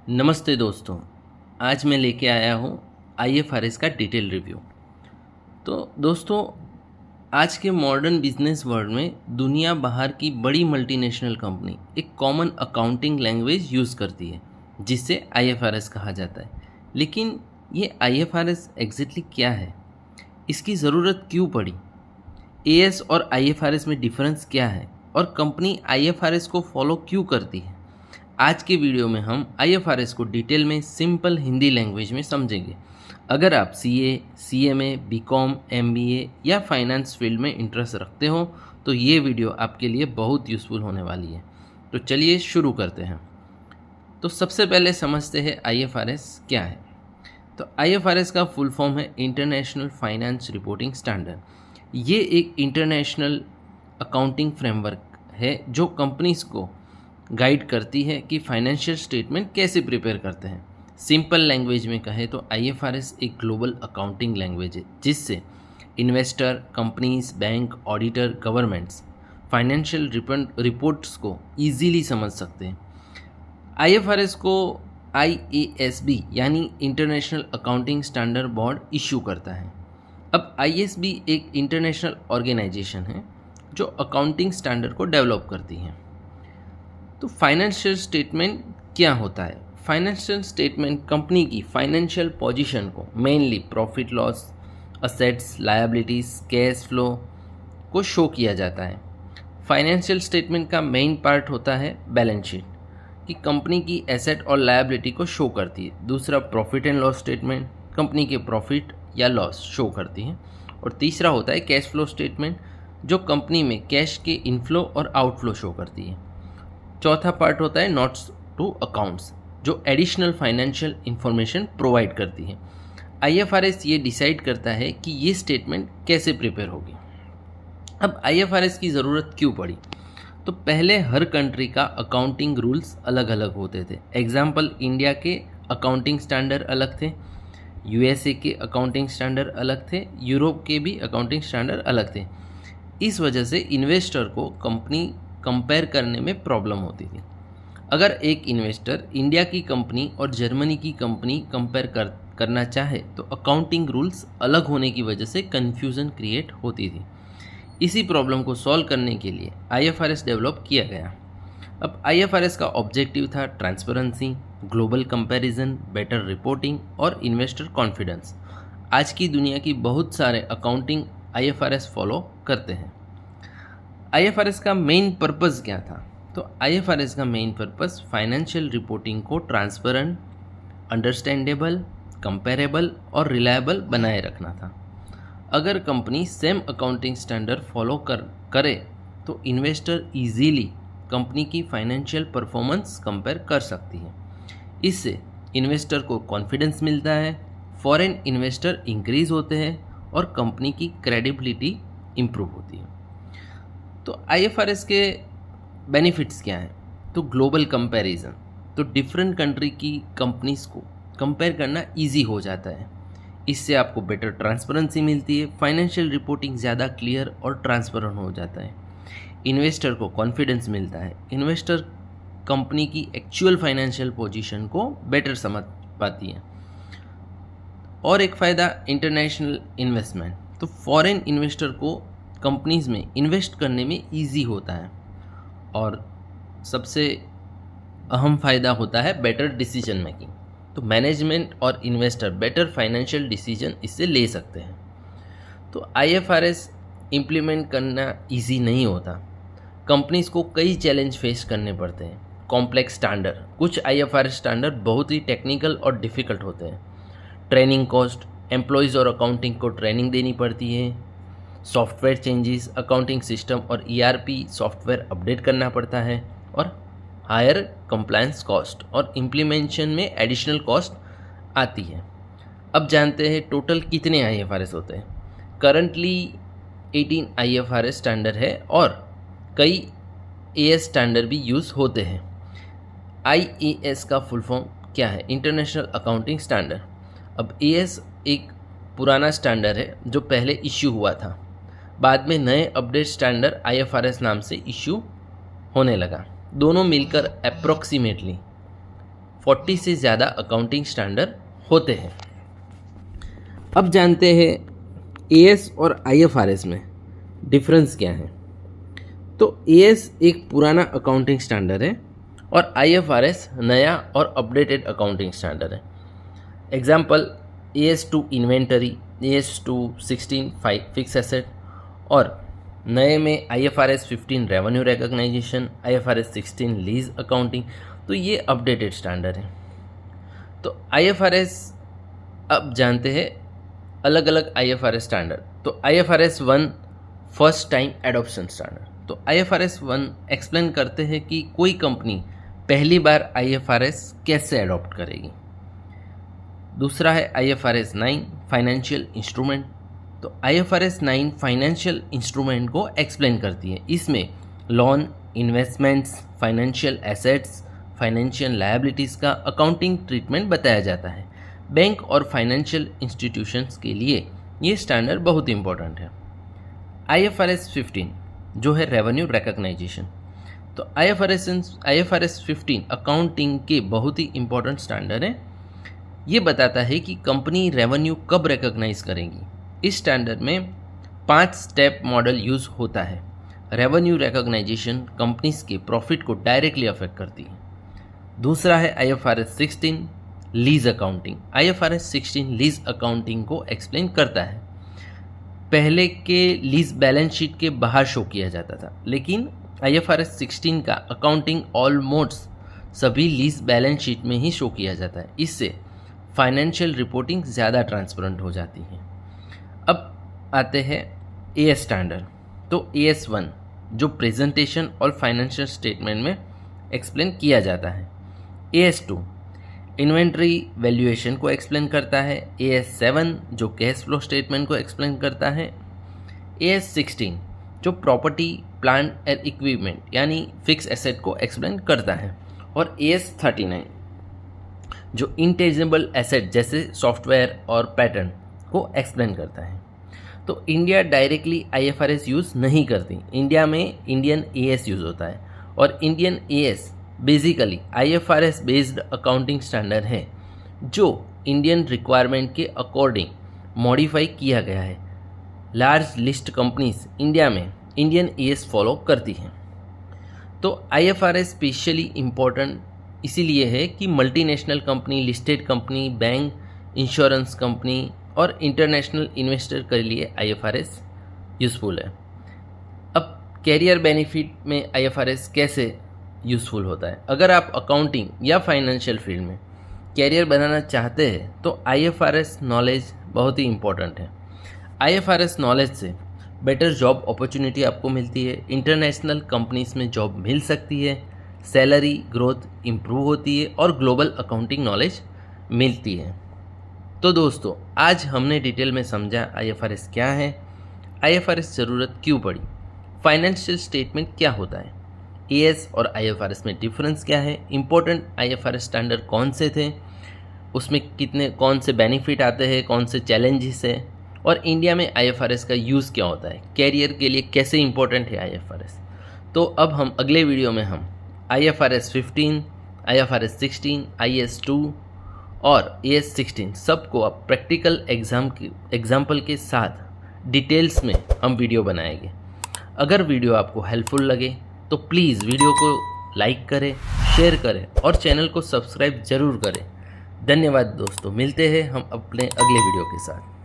नमस्ते दोस्तों। आज मैं लेके आया हूँ आईएफआरएस का डिटेल रिव्यू। तो दोस्तों, आज के मॉडर्न बिजनेस वर्ल्ड में दुनिया बाहर की बड़ी मल्टीनेशनल कंपनी एक कॉमन अकाउंटिंग लैंग्वेज यूज़ करती है जिसे आईएफआरएस कहा जाता है। लेकिन ये आईएफआरएस एग्जैक्टली क्या है, इसकी ज़रूरत क्यों पड़ी, एएस और आईएफआरएस में डिफरेंस क्या है और कंपनी आईएफआरएस को फॉलो क्यों करती है, आज के वीडियो में हम आईएफआरएस को डिटेल में सिंपल हिंदी लैंग्वेज में समझेंगे। अगर आप सीए, सीएमए, बीकॉम, एमबीए या फाइनेंस फील्ड में इंटरेस्ट रखते हो तो ये वीडियो आपके लिए बहुत यूज़फुल होने वाली है। तो चलिए शुरू करते हैं। तो सबसे पहले समझते हैं आईएफआरएस क्या है। तो आईएफआरएस का फुल फॉर्म है इंटरनेशनल फाइनेंस रिपोर्टिंग स्टैंडर्ड। ये एक इंटरनेशनल अकाउंटिंग फ्रेमवर्क है जो कंपनीज को गाइड करती है कि फाइनेंशियल स्टेटमेंट कैसे प्रिपेयर करते हैं। सिंपल लैंग्वेज में कहें तो आईएफआरएस एक ग्लोबल अकाउंटिंग लैंग्वेज है जिससे investor, companies, bank, auditor, governments financial reports को इजीली समझ सकते हैं। आईएफआरएस को आईएएसबी यानी international accounting standard board issue करता है। अब आईएसबी एक इंटरनेशनल ऑर्गेनाइजेशन है जो अकाउंटिंग स्टैंडर्ड को डेवलप करती है। तो फाइनेंशियल स्टेटमेंट क्या होता है? फाइनेंशियल स्टेटमेंट कंपनी की फाइनेंशियल पोजीशन को, mainly profit loss, assets, liabilities, cash flow को शो किया जाता है। फाइनेंशियल स्टेटमेंट का मेन पार्ट होता है बैलेंस शीट, कि कंपनी की एसेट और लायबिलिटी को शो करती है। दूसरा profit and loss statement company के प्रॉफिट या लॉस शो करती है। और तीसरा होता है कैश फ्लो स्टेटमेंट जो कंपनी में कैश के इनफ्लो और आउटफ्लो शो करती है। चौथा पार्ट होता है नोट्स टू अकाउंट्स जो एडिशनल फाइनेंशियल इंफॉर्मेशन प्रोवाइड करती है। आईएफआरएस ये डिसाइड करता है कि ये स्टेटमेंट कैसे प्रिपेयर होगी। अब आईएफआरएस की ज़रूरत क्यों पड़ी? तो पहले हर कंट्री का अकाउंटिंग रूल्स अलग अलग होते थे। एग्जाम्पल, इंडिया के अकाउंटिंग स्टैंडर्ड अलग थे, यूएसए के अकाउंटिंग स्टैंडर्ड अलग थे, यूरोप के भी अकाउंटिंग स्टैंडर्ड अलग थे। इस वजह से इन्वेस्टर को कंपनी कंपेयर करने में प्रॉब्लम होती थी। अगर एक इन्वेस्टर इंडिया की कंपनी और जर्मनी की कंपनी कंपेयर करना चाहे तो अकाउंटिंग रूल्स अलग होने की वजह से कन्फ्यूज़न क्रिएट होती थी। इसी प्रॉब्लम को सॉल्व करने के लिए आईएफआरएस डेवलप किया गया। अब आईएफआरएस का ऑब्जेक्टिव था transparency, global comparison, better reporting और इन्वेस्टर कॉन्फिडेंस। आज की दुनिया की बहुत सारे अकाउंटिंग आईएफआरएस फॉलो करते हैं। आईएफआरएस का मेन पर्पस क्या था? तो आईएफआरएस का मेन पर्पस फाइनेंशियल रिपोर्टिंग को ट्रांसपेरेंट, अंडरस्टैंडेबल, कंपेरेबल और रिलायबल बनाए रखना था। अगर company same accounting standard follow करे तो इन्वेस्टर इजीली कंपनी की फाइनेंशियल परफॉर्मेंस कंपेयर कर सकती है। इससे इन्वेस्टर को कॉन्फिडेंस मिलता है, फॉरेन इन्वेस्टर इंक्रीज होते हैं और कंपनी की क्रेडिबिलिटी इम्प्रूव होती है। तो आईएफआरएस के बेनिफिट्स क्या हैं? तो ग्लोबल कंपैरिजन, तो डिफरेंट कंट्री की कंपनीज को कंपेयर करना इजी हो जाता है। इससे आपको बेटर ट्रांसपेरेंसी मिलती है, फाइनेंशियल रिपोर्टिंग ज़्यादा क्लियर और ट्रांसपेरेंट हो जाता है। इन्वेस्टर को कॉन्फिडेंस मिलता है, इन्वेस्टर कंपनी की एक्चुअल फाइनेंशियल पोजीशन को बेटर समझ पाती है। और एक फ़ायदा इंटरनेशनल इन्वेस्टमेंट, तो फॉरेन इन्वेस्टर को कंपनीज में इन्वेस्ट करने में इजी होता है। और सबसे अहम फ़ायदा होता है बेटर डिसीजन मेकिंग, तो मैनेजमेंट और इन्वेस्टर बेटर फाइनेंशियल डिसीजन इससे ले सकते हैं। तो आईएफआरएस इम्प्लीमेंट करना इजी नहीं होता, कंपनीज को कई चैलेंज फेस करने पड़ते हैं। कॉम्प्लेक्स स्टैंडर्ड, कुछ आईएफआरएस स्टैंडर्ड बहुत ही टेक्निकल और डिफ़िकल्ट होते हैं। ट्रेनिंग कॉस्ट, एम्प्लॉयज़ और अकाउंटिंग को ट्रेनिंग देनी पड़ती है। सॉफ्टवेयर चेंजेस, अकाउंटिंग सिस्टम और ईआरपी सॉफ्टवेयर अपडेट करना पड़ता है। और हायर कंप्लायंस कॉस्ट और इम्प्लीमेंटेशन में एडिशनल कॉस्ट आती है। अब जानते हैं टोटल कितने आईएफआरएस होते हैं। करंटली 18 आईएफआरएस स्टैंडर्ड है और कई एएस स्टैंडर्ड भी यूज़ होते हैं। आईएएस का फुल फॉर्म क्या है? International accounting standard. अब एएस एक पुराना स्टैंडर्ड है जो पहले इश्यू हुआ था, बाद में नए अपडेट स्टैंडर्ड आईएफआरएस नाम से इश्यू होने लगा। दोनों मिलकर अप्रॉक्सीमेटली 40 से ज़्यादा अकाउंटिंग स्टैंडर्ड होते हैं। अब जानते हैं एएस और आईएफआरएस में डिफरेंस क्या है। तो एएस एक पुराना अकाउंटिंग स्टैंडर्ड है और आईएफआरएस नया और अपडेटेड अकाउंटिंग स्टैंडर्ड है। Example AS2 inventory, AS2 16 fix asset और नए में IFRS 15 revenue recognisation, IFRS 16 lease accounting. तो ये अपडेटेड स्टैंडर्ड है। तो IFRS अब जानते हैं अलग अलग IFRS स्टैंडर्ड। तो IFRS 1 first time adoption standard. तो IFRS 1 एक्सप्लेन करते हैं कि कोई कंपनी पहली बार IFRS कैसे अडॉप्ट करेगी। दूसरा है IFRS 9 फाइनेंशियल इंस्ट्रूमेंट। तो IFRS 9 फाइनेंशियल इंस्ट्रूमेंट को एक्सप्लेन करती है। इसमें loan, investments, financial assets, financial liabilities का अकाउंटिंग ट्रीटमेंट बताया जाता है। बैंक और फाइनेंशियल इंस्टीट्यूशंस के लिए ये स्टैंडर्ड बहुत इंपॉर्टेंट है। IFRS 15 जो है रेवेन्यू रिकॉग्नाइजेशन। तो IFRS 15 अकाउंटिंग के बहुत ही इंपॉर्टेंट स्टैंडर्ड है। ये बताता है कि कंपनी रेवेन्यू कब रिकॉग्नाइज करेगी। इस स्टैंडर्ड में 5 स्टेप मॉडल यूज़ होता है। रेवेन्यू रिकॉग्नाइजेशन कंपनीज के प्रॉफिट को डायरेक्टली अफेक्ट करती है। दूसरा है IFRS 16 lease accounting. IFRS 16 lease accounting को एक्सप्लेन करता है। पहले के लीज बैलेंस शीट के बाहर शो किया जाता था, लेकिन IFRS 16 का अकाउंटिंग ऑलमोस्ट सभी लीज बैलेंस शीट में ही शो किया जाता है। इससे फाइनेंशियल रिपोर्टिंग ज़्यादा ट्रांसपेरेंट हो जाती है। अब आते हैं AS स्टैंडर्ड। तो AS1 जो प्रेजेंटेशन और फाइनेंशियल स्टेटमेंट में एक्सप्लेन किया जाता है। AS2 इन्वेंट्री वैल्यूएशन को एक्सप्लेन करता है। AS7 जो कैश फ्लो स्टेटमेंट को एक्सप्लेन करता है। AS16 जो प्रॉपर्टी, प्लांट एंड इक्विपमेंट यानी फिक्स एसेट को एक्सप्लेन करता है। और AS39 जो इंटेंजिबल एसेट जैसे सॉफ्टवेयर और पैटर्न को एक्सप्लेन करता है। तो इंडिया डायरेक्टली IFRS यूज़ नहीं करती। इंडिया में इंडियन AS यूज़ होता है और Indian AS basically IFRS based accounting standard है जो इंडियन रिक्वायरमेंट के अकॉर्डिंग मॉडिफाई किया गया है। लार्ज लिस्ट कंपनीज इंडिया में इंडियन AS फॉलो करती हैं। तो IFRS स्पेशली इम्पोर्टेंट इसीलिए है कि multinational company, listed company, bank, insurance company और इंटरनेशनल इन्वेस्टर के लिए IFRS यूज़फुल है। अब कैरियर बेनिफिट में IFRS कैसे यूज़फुल होता है। अगर आप अकाउंटिंग या फाइनेंशियल फील्ड में कैरियर बनाना चाहते हैं तो IFRS नॉलेज बहुत ही इम्पोर्टेंट है। IFRS नॉलेज से बेटर जॉब अपॉर्चुनिटी आपको मिलती है। इंटरनेशनल कंपनीज में जॉब मिल सकती है, सैलरी ग्रोथ इम्प्रूव होती है और ग्लोबल अकाउंटिंग नॉलेज मिलती है। तो दोस्तों, आज हमने डिटेल में समझा IFRS क्या है, IFRS ज़रूरत क्यों पड़ी, फाइनेंशियल स्टेटमेंट क्या होता है, AS और IFRS में डिफरेंस क्या है, इम्पोर्टेंट IFRS स्टैंडर्ड कौन से थे, उसमें कौन से बेनिफिट आते हैं, कौन से चैलेंजेस है, और इंडिया में IFRS का यूज़ क्या होता है, कैरियर के लिए कैसे इम्पोर्टेंट है IFRS। तो अब हम अगले वीडियो में हम IFRS 15, IFRS 16, IS2 और AS16 सबको अब प्रैक्टिकल एग्जाम्पल के साथ डिटेल्स में हम वीडियो बनाएंगे। अगर वीडियो आपको हेल्पफुल लगे तो प्लीज़ वीडियो को लाइक करें, शेयर करें और चैनल को सब्सक्राइब ज़रूर करें। धन्यवाद दोस्तों, मिलते हैं हम अपने अगले वीडियो के साथ।